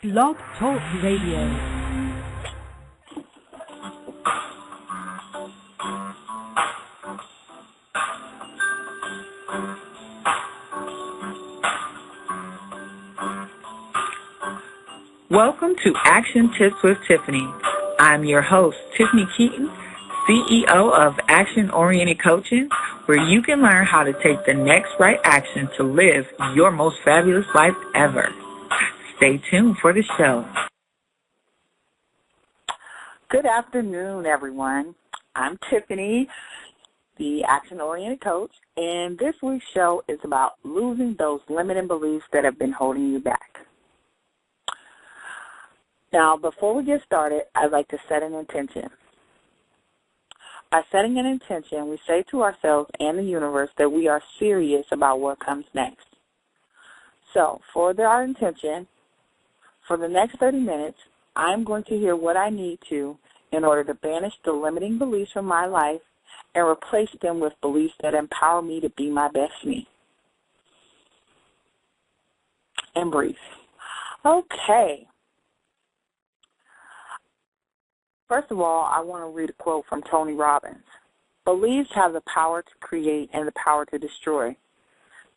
Blog Talk Radio. Welcome to Action Tips with Tiffany. I'm your host, Tiffany Keaton, CEO of Action Oriented Coaching, where you can learn how to take the next right action to live your most fabulous life ever. Stay tuned for the show. Good afternoon, everyone. I'm Tiffany, the Action Oriented Coach, and this week's show is about losing those limiting beliefs that have been holding you back. Now, before we get started, I'd like to set an intention. By setting an intention, we say to ourselves and the universe that we are serious about what comes next. So, for our intention, for the next 30 minutes, I'm going to hear what I need to in order to banish the limiting beliefs from my life and replace them with beliefs that empower me to be my best me. And breathe. Okay. First of all, I want to read a quote from Tony Robbins. Beliefs have the power to create and the power to destroy.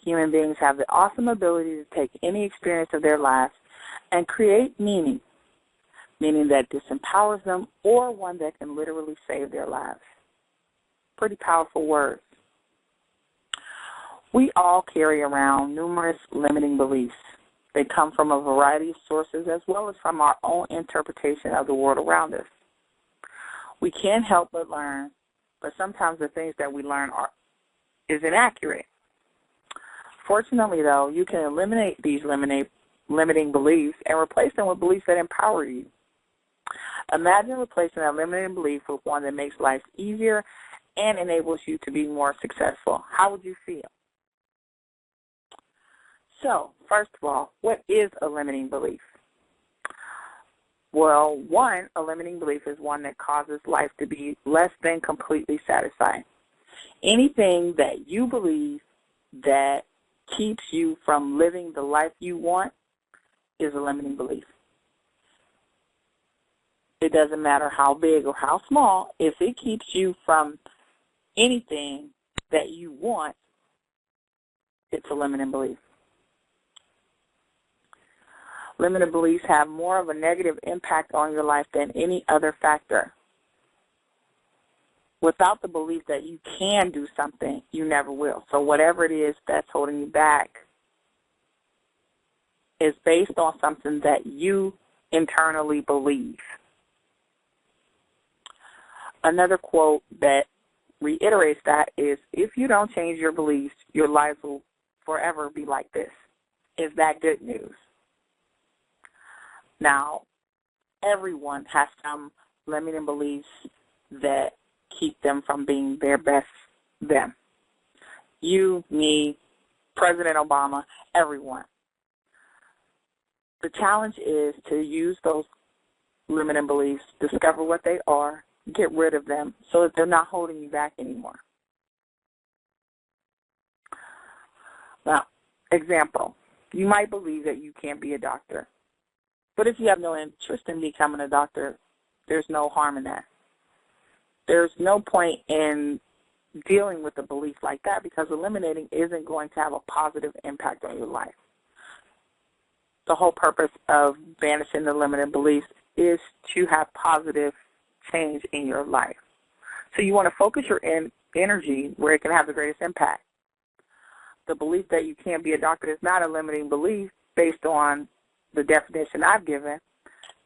Human beings have the awesome ability to take any experience of their lives and create meaning that disempowers them or one that can literally save their lives. Pretty powerful words. We all carry around numerous limiting beliefs. They come from a variety of sources as well as from our own interpretation of the world around us. We can't help but learn, but sometimes the things that we learn is inaccurate. Fortunately, though, you can eliminate these limiting beliefs and replace them with beliefs that empower you. Imagine replacing a limiting belief with one that makes life easier and enables you to be more successful. How would you feel? So, first of all, what is a limiting belief? Well, a limiting belief is one that causes life to be less than completely satisfying. Anything that you believe that keeps you from living the life you want is a limiting belief. It doesn't matter how big or how small. If it keeps you from anything that you want, it's a limiting belief. Limited beliefs have more of a negative impact on your life than any other factor. Without the belief that you can do something, you never will. So whatever it is that's holding you back is based on something that you internally believe. Another quote that reiterates that is, if you don't change your beliefs, your life will forever be like this. Is that good news? Now, everyone has some limiting beliefs that keep them from being their best them. You, me, President Obama, everyone. The challenge is to use those limiting beliefs, discover what they are, get rid of them so that they're not holding you back anymore. Now, example, you might believe that you can't be a doctor. But if you have no interest in becoming a doctor, there's no harm in that. There's no point in dealing with a belief like that because eliminating isn't going to have a positive impact on your life. The whole purpose of banishing the limiting beliefs is to have positive change in your life. So you want to focus your energy where it can have the greatest impact. The belief that you can't be a doctor is not a limiting belief based on the definition I've given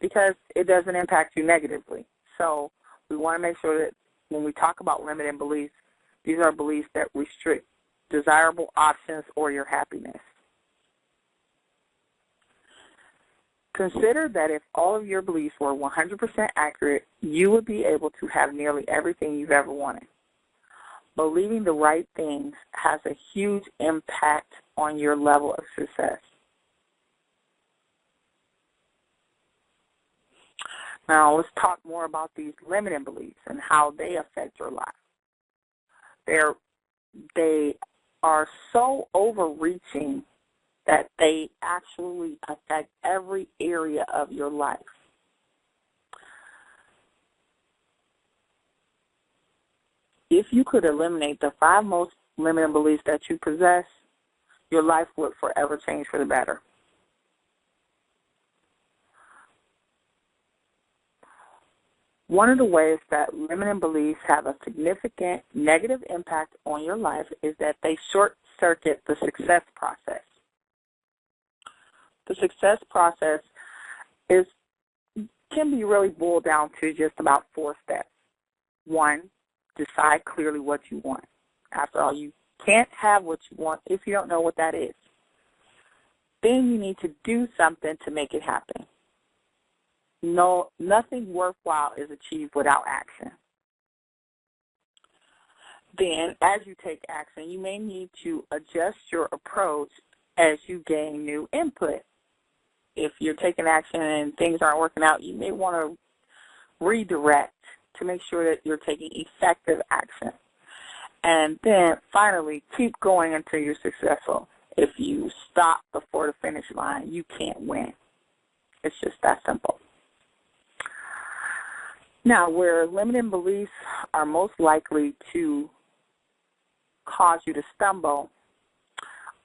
because it doesn't impact you negatively. So we want to make sure that when we talk about limiting beliefs, these are beliefs that restrict desirable options or your happiness. Consider that if all of your beliefs were 100% accurate, you would be able to have nearly everything you've ever wanted. Believing the right things has a huge impact on your level of success. Now, let's talk more about these limiting beliefs and how they affect your life. They are so overreaching that they actually affect every area of your life. If you could eliminate the 5 most limiting beliefs that you possess, your life would forever change for the better. One of the ways that limiting beliefs have a significant negative impact on your life is that they short-circuit the success process. The success process can be really boiled down to just about 4 steps. 1, decide clearly what you want. After all, you can't have what you want if you don't know what that is. Then you need to do something to make it happen. No, nothing worthwhile is achieved without action. Then, as you take action, you may need to adjust your approach as you gain new input. If you're taking action and things aren't working out, you may want to redirect to make sure that you're taking effective action. And then, finally, keep going until you're successful. If you stop before the finish line, you can't win. It's just that simple. Now, where limiting beliefs are most likely to cause you to stumble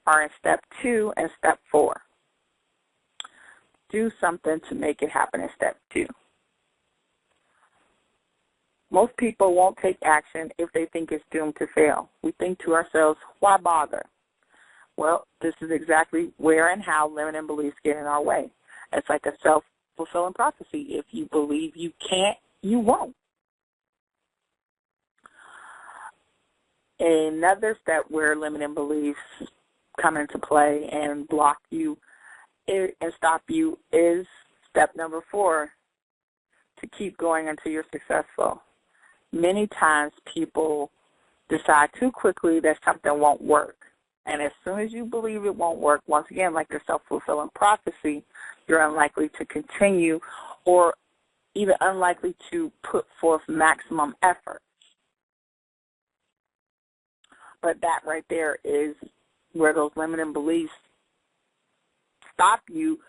are in step 2 and step 4. Do something to make it happen in step 2. Most people won't take action if they think it's doomed to fail. We think to ourselves, why bother? Well, this is exactly where and how limiting beliefs get in our way. It's like a self-fulfilling prophecy. If you believe you can't, you won't. Another step where limiting beliefs come into play and block you and stop you is step number 4, to keep going until you're successful. Many times people decide too quickly that something won't work. And as soon as you believe it won't work, once again, like the self-fulfilling prophecy, you're unlikely to continue or even unlikely to put forth maximum effort. But that right there is where those limiting beliefs stop you,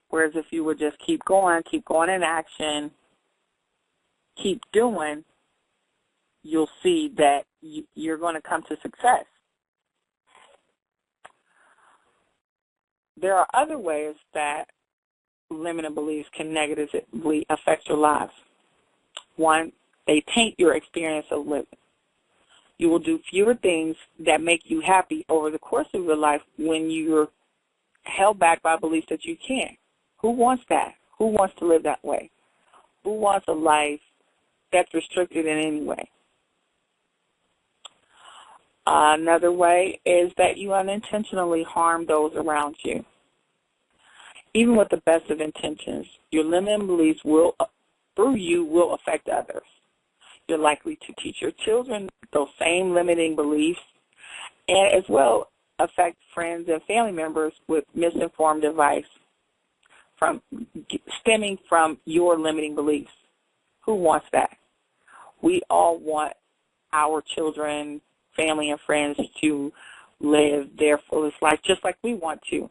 whereas if you would just keep going in action, keep doing, you'll see that you're going to come to success. There are other ways that limiting beliefs can negatively affect your lives. 1, they taint your experience of living. You will do fewer things that make you happy over the course of your life when you're held back by beliefs that you can't. Who wants that? Who wants to live that way? Who wants a life that's restricted in any way? Another way is that you unintentionally harm those around you. Even with the best of intentions, your limiting beliefs will affect others. You're likely to teach your children those same limiting beliefs and as well affect friends and family members with misinformed advice stemming from your limiting beliefs. Who wants that? We all want our children, family, and friends to live their fullest life just like we want to.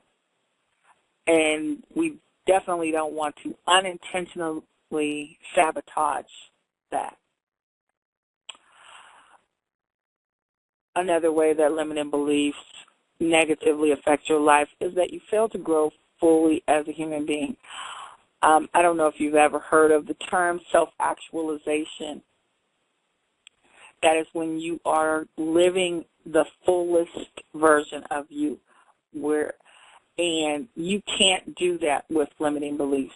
And we definitely don't want to unintentionally sabotage that. Another way that limiting beliefs negatively affect your life is that you fail to grow fully as a human being. I don't know if you've ever heard of the term self-actualization. That is when you are living the fullest version of you, and you can't do that with limiting beliefs.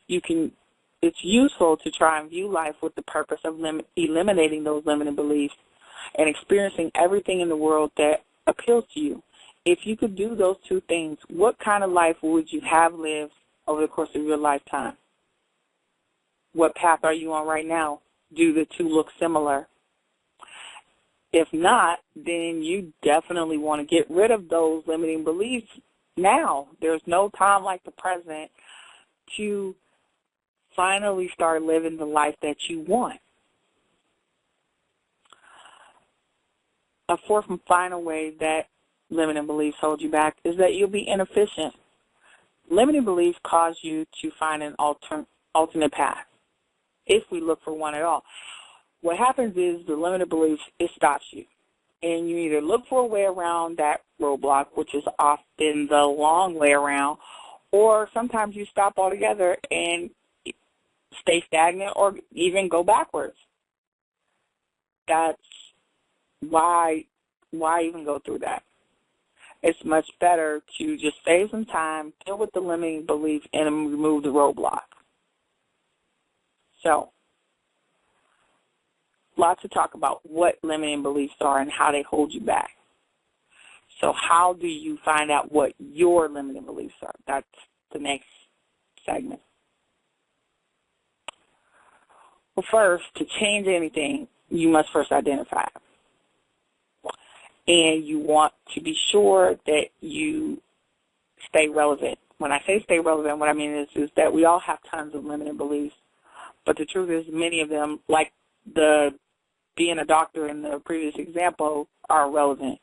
It's useful to try and view life with the purpose of eliminating those limiting beliefs and experiencing everything in the world that appeals to you. If you could do those 2 things, what kind of life would you have lived over the course of your lifetime? What path are you on right now? Do the 2 look similar? If not, then you definitely want to get rid of those limiting beliefs now. There's no time like the present to finally start living the life that you want. A 4th and final way that limiting beliefs hold you back is that you'll be inefficient. Limiting beliefs cause you to find an alternate path, if we look for one at all. What happens is the limiting belief, it stops you. And you either look for a way around that roadblock, which is often the long way around, or sometimes you stop altogether and stay stagnant or even go backwards. That's why even go through that? It's much better to just save some time, deal with the limiting belief, and remove the roadblock. So, lots to talk about what limiting beliefs are and how they hold you back. So how do you find out what your limiting beliefs are? That's the next segment. Well, first, to change anything, you must first identify it. And you want to be sure that you stay relevant. When I say stay relevant, what I mean is that we all have tons of limiting beliefs. But the truth is many of them, like the being a doctor in the previous example, are irrelevant.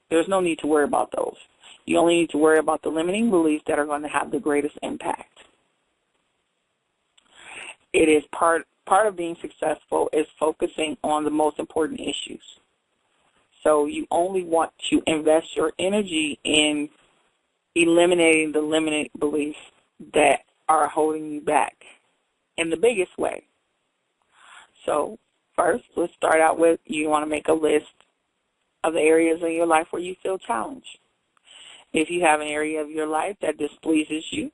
There's no need to worry about those. You only need to worry about the limiting beliefs that are going to have the greatest impact. It is part of being successful is focusing on the most important issues. So you only want to invest your energy in eliminating the limiting beliefs that are holding you back in the biggest way. So first, let's start out with you want to make a list of the areas in your life where you feel challenged. If you have an area of your life that displeases you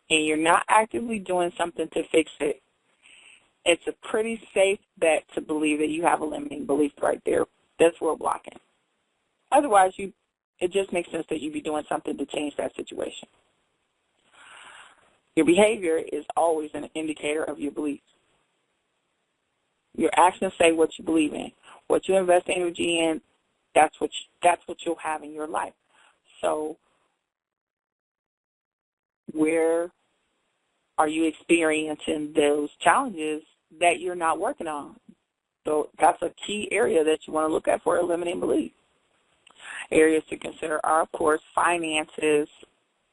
and you're not actively doing something to fix it, it's a pretty safe bet to believe that you have a limiting belief right there that's roadblocking. Otherwise, it just makes sense that you be doing something to change that situation. Your behavior is always an indicator of your beliefs. Your actions say what you believe in. What you invest energy in, that's what you'll have in your life. So where are you experiencing those challenges that you're not working on? So that's a key area that you want to look at for a limiting belief. Areas to consider are, of course, finances,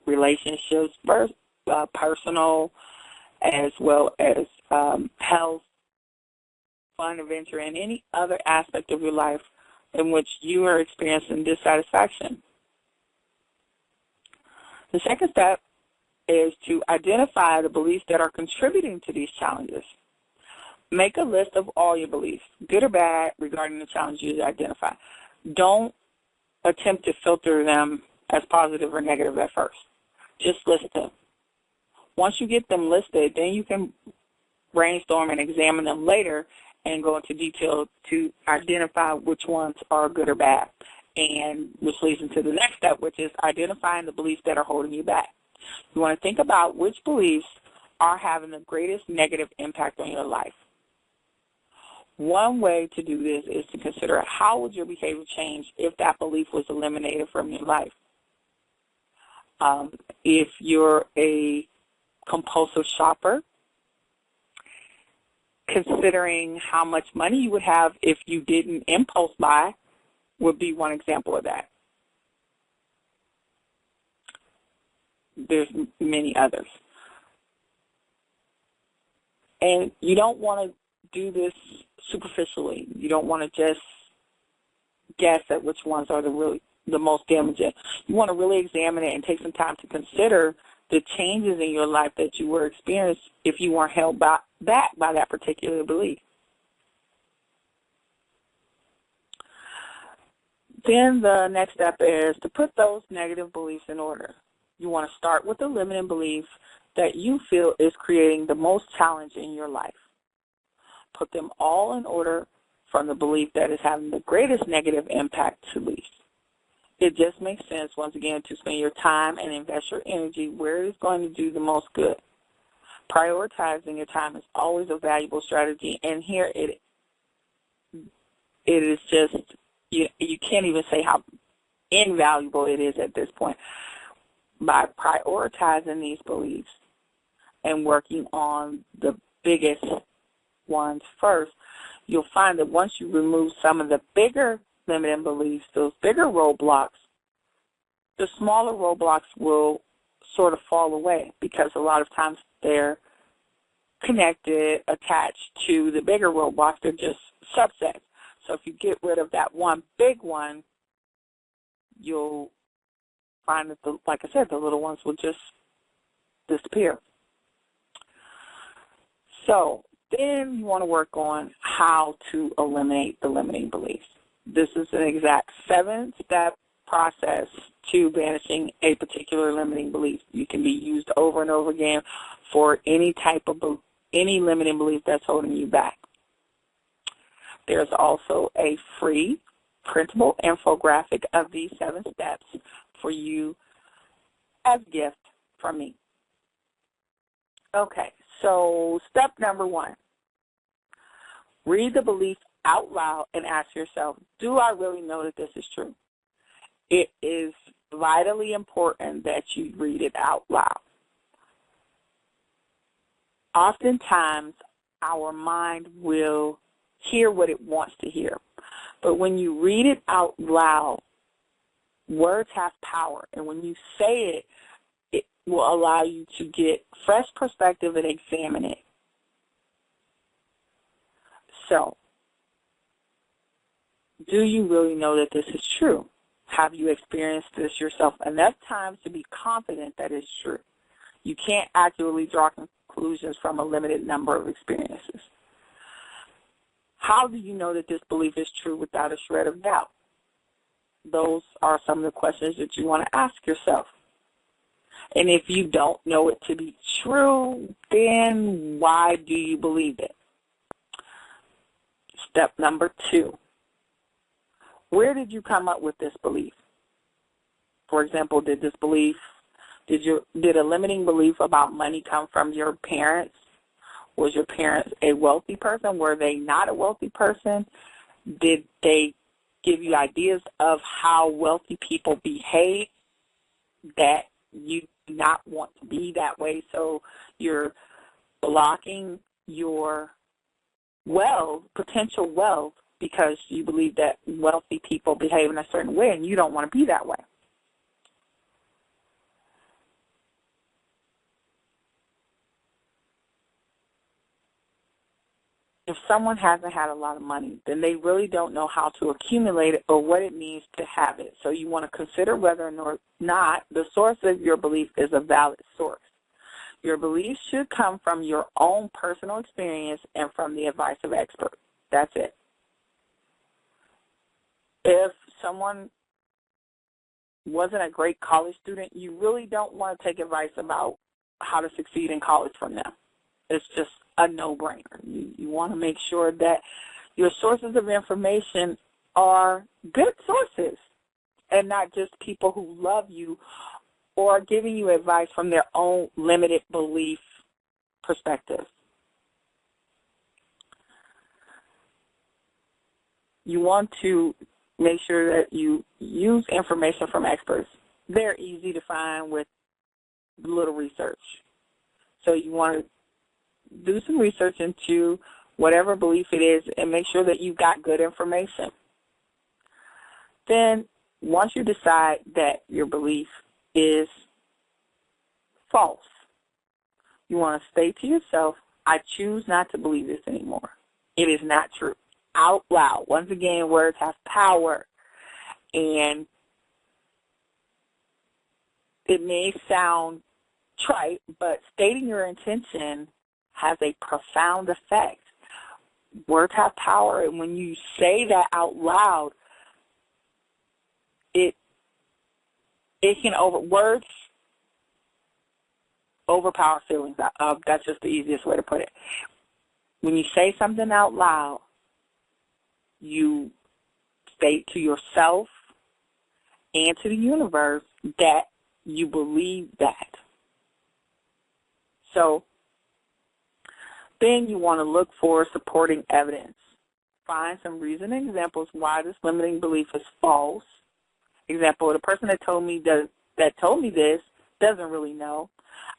relationships, personal, as well as health, fun, adventure, and any other aspect of your life in which you are experiencing dissatisfaction. The second step is to identify the beliefs that are contributing to these challenges. Make a list of all your beliefs, good or bad, regarding the challenges you identify. Don't attempt to filter them as positive or negative at first. Just list them. Once you get them listed, then you can brainstorm and examine them later and go into detail to identify which ones are good or bad, and which leads into the next step, which is identifying the beliefs that are holding you back. You want to think about which beliefs are having the greatest negative impact on your life. One way to do this is to consider how would your behavior change if that belief was eliminated from your life. If you're a compulsive shopper, considering how much money you would have if you didn't impulse buy would be one example of that. There's many others. And you don't want to do this superficially. You don't want to just guess at which ones are the most damaging. You want to really examine it and take some time to consider the changes in your life that you were experiencing if you weren't held back by that particular belief. Then the next step is to put those negative beliefs in order. You want to start with the limiting belief that you feel is creating the most challenge in your life. Put them all in order from the belief that is having the greatest negative impact to least. It just makes sense, once again, to spend your time and invest your energy where it is going to do the most good. Prioritizing your time is always a valuable strategy, and here it is just, you can't even say how invaluable it is at this point. By prioritizing these beliefs and working on the biggest ones first, you'll find that once you remove some of the bigger limiting beliefs, those bigger roadblocks, the smaller roadblocks will sort of fall away because a lot of times they're connected, attached to the bigger roadblocks. They're just subsets. So if you get rid of that one big one, you'll find that, like I said, the little ones will just disappear. So then you want to work on how to eliminate the limiting beliefs. This is an exact 7-step process to banishing a particular limiting belief. You can be used over and over again for any limiting belief that's holding you back. There's also a free printable infographic of these 7 steps for you as a gift from me. Okay, so step number 1. Read the belief out loud and ask yourself, do I really know that this is true? It is vitally important that you read it out loud. Oftentimes, our mind will hear what it wants to hear. But when you read it out loud, words have power. And when you say it, it will allow you to get fresh perspective and examine it. So, do you really know that this is true? Have you experienced this yourself enough times to be confident that it's true? You can't accurately draw conclusions from a limited number of experiences. How do you know that this belief is true without a shred of doubt? Those are some of the questions that you want to ask yourself. And if you don't know it to be true, then why do you believe it? Step number 2. Where did you come up with this belief? For example, did a limiting belief about money come from your parents? Was your parents a wealthy person? Were they not a wealthy person? Did they give you ideas of how wealthy people behave that you do not want to be that way, so you're blocking your wealth, potential wealth, because you believe that wealthy people behave in a certain way and you don't want to be that way? If someone hasn't had a lot of money, then they really don't know how to accumulate it or what it means to have it. So you want to consider whether or not the source of your belief is a valid source. Your belief should come from your own personal experience and from the advice of experts. That's it. If someone wasn't a great college student, you really don't want to take advice about how to succeed in college from them. It's just a no-brainer. You want to make sure that your sources of information are good sources and not just people who love you or are giving you advice from their own limited belief perspective. You want to make sure that you use information from experts. They're easy to find with little research. So you want to do some research into whatever belief it is and make sure that you've got good information. Then, once you decide that your belief is false, you want to say to yourself, I choose not to believe this anymore. It is not true. Out loud. Once again, words have power. And it may sound trite, but stating your intention has a profound effect. Words have power, and when you say that out loud, words overpower feelings. That's just the easiest way to put it. When you say something out loud, you state to yourself and to the universe that you believe that. So then you want to look for supporting evidence. Find some reason and examples why this limiting belief is false. Example, the person that told me this doesn't really know.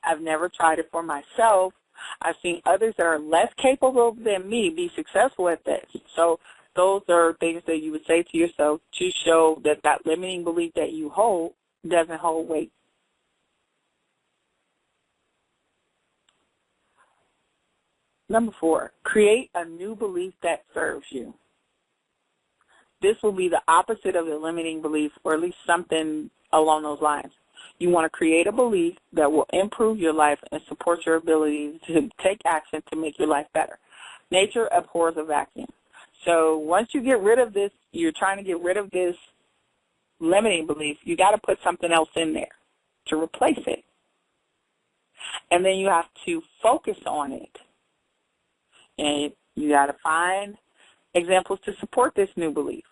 I've never tried it for myself. I've seen others that are less capable than me be successful at this. So those are things that you would say to yourself to show that that limiting belief that you hold doesn't hold weight. Number 4, create a new belief that serves you. This will be the opposite of the limiting belief, or at least something along those lines. You want to create a belief that will improve your life and support your ability to take action to make your life better. Nature abhors a vacuum. So once you get rid of this, you're trying to get rid of this limiting belief, you got to put something else in there to replace it. And then you have to focus on it. And you got to find examples to support this new belief.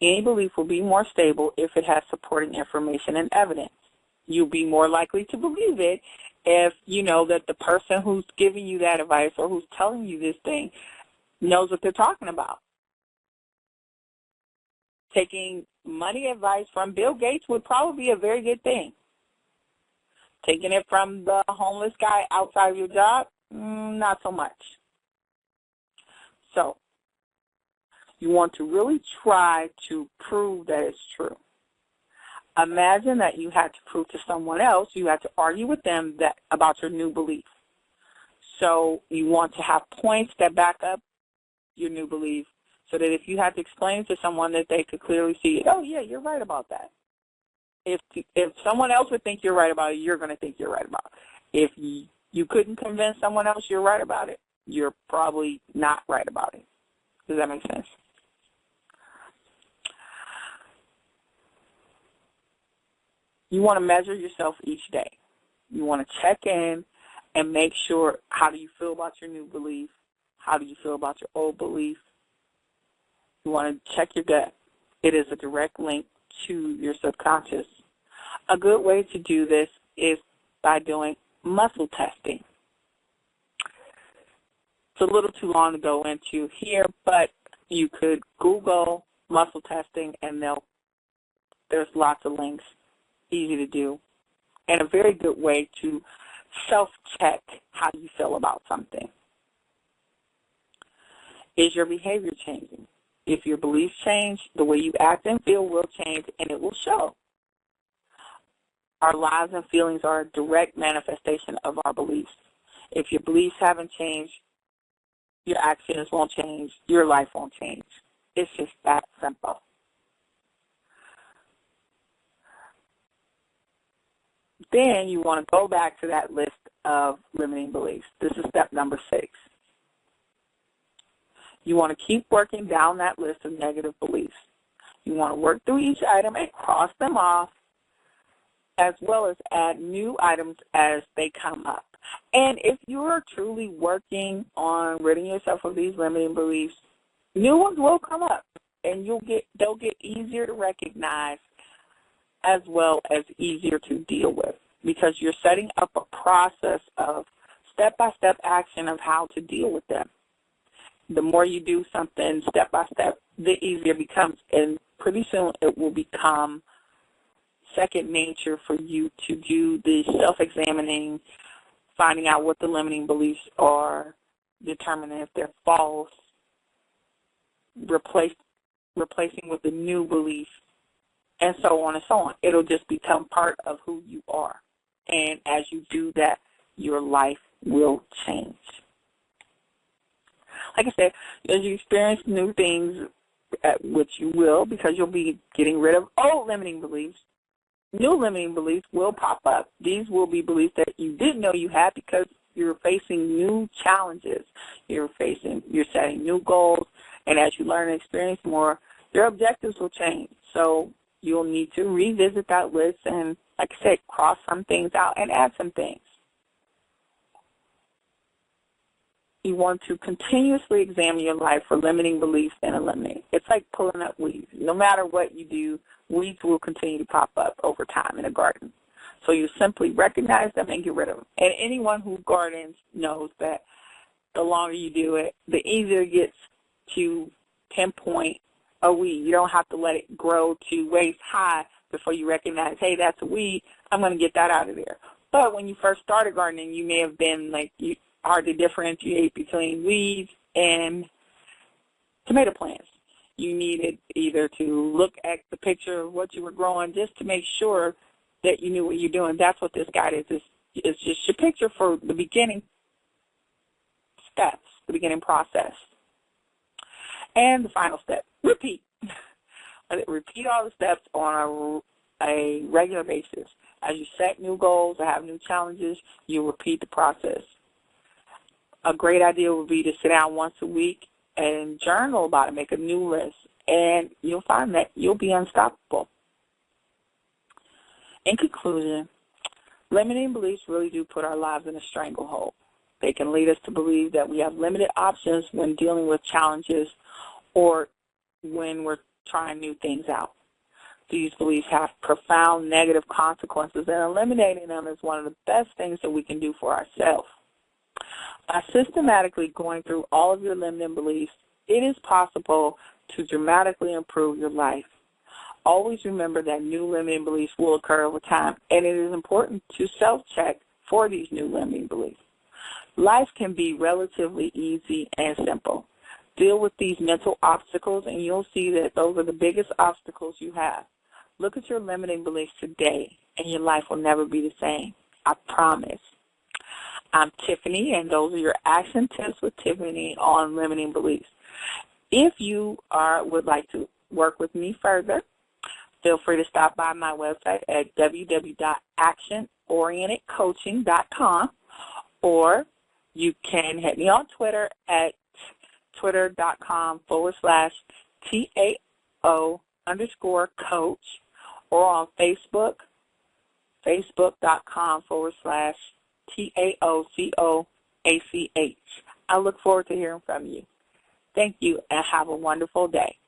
Any belief will be more stable if it has supporting information and evidence. You'll be more likely to believe it if you know that the person who's giving you that advice or who's telling you this thing knows what they're talking about. Taking money advice from Bill Gates would probably be a very good thing. Taking it from the homeless guy outside of your job, not so much. So, you want to really try to prove that it's true. Imagine that you had to prove to someone else, you had to argue with them about your new belief. So you want to have points that back up your new belief so that if you had to explain to someone that they could clearly see, oh, yeah, you're right about that. If someone else would think you're right about it, you're going to think you're right about it. If you couldn't convince someone else you're right about it, you're probably not right about it. Does that make sense? You want to measure yourself each day. You want to check in and make sure, how do you feel about your new belief? How do you feel about your old belief? You want to check your gut. It is a direct link to your subconscious. A good way to do this is by doing muscle testing. It's a little too long to go into here, but you could Google muscle testing and there's lots of links, easy to do, and a very good way to self-check how you feel about something. Is your behavior changing? If your beliefs change, the way you act and feel will change, and it will show. Our lives and feelings are a direct manifestation of our beliefs. If your beliefs haven't changed, your actions won't change, your life won't change. It's just that simple. Then you want to go back to that list of limiting beliefs. This is step number 6. You want to keep working down that list of negative beliefs. You want to work through each item and cross them off, as well as add new items as they come up. And if you are truly working on ridding yourself of these limiting beliefs, new ones will come up, and they'll get easier to recognize as well as easier to deal with, because you're setting up a process of step-by-step action of how to deal with them. The more you do something step-by-step, the easier it becomes, and pretty soon it will become second nature for you to do the self-examining, finding out what the limiting beliefs are, determining if they're false, replacing with the new belief, and so on and so on. It'll just become part of who you are. And as you do that, your life will change. Like I said, as you experience new things, which you will, because you'll be getting rid of old limiting beliefs, new limiting beliefs will pop up. These will be beliefs that you didn't know you had because you're facing new challenges. You're setting new goals, and as you learn and experience more, your objectives will change. So you'll need to revisit that list and, like I said, cross some things out and add some things. You want to continuously examine your life for limiting beliefs and eliminate. It's like pulling up weeds. No matter what you do, weeds will continue to pop up over time in a garden. So you simply recognize them and get rid of them. And anyone who gardens knows that the longer you do it, the easier it gets to pinpoint a weed. You don't have to let it grow to waist high before you recognize, hey, that's a weed, I'm going to get that out of there. But when you first started gardening, you may have been like hard to differentiate between weeds and tomato plants. you needed either to look at the picture of what you were growing just to make sure that you knew what you're doing. That's what this guide is. It's just your picture for the beginning steps, the beginning process. And the final step, repeat. Repeat all the steps on a regular basis. As you set new goals or have new challenges, you repeat the process. A great idea would be to sit down once a week and journal about it, make a new list, and you'll find that you'll be unstoppable. In conclusion, limiting beliefs really do put our lives in a stranglehold. They can lead us to believe that we have limited options when dealing with challenges or when we're trying new things out. These beliefs have profound negative consequences, and eliminating them is one of the best things that we can do for ourselves. By systematically going through all of your limiting beliefs, it is possible to dramatically improve your life. Always remember that new limiting beliefs will occur over time, and it is important to self-check for these new limiting beliefs. Life can be relatively easy and simple. Deal with these mental obstacles, and you'll see that those are the biggest obstacles you have. Look at your limiting beliefs today, and your life will never be the same. I promise. I'm Tiffany, and those are your action tips with Tiffany on limiting beliefs. If you would like to work with me further, feel free to stop by my website at www.actionorientedcoaching.com, or you can hit me on Twitter at twitter.com/TAO_coach, or on Facebook, facebook.com/TAOCOACH. I look forward to hearing from you. Thank you, and have a wonderful day.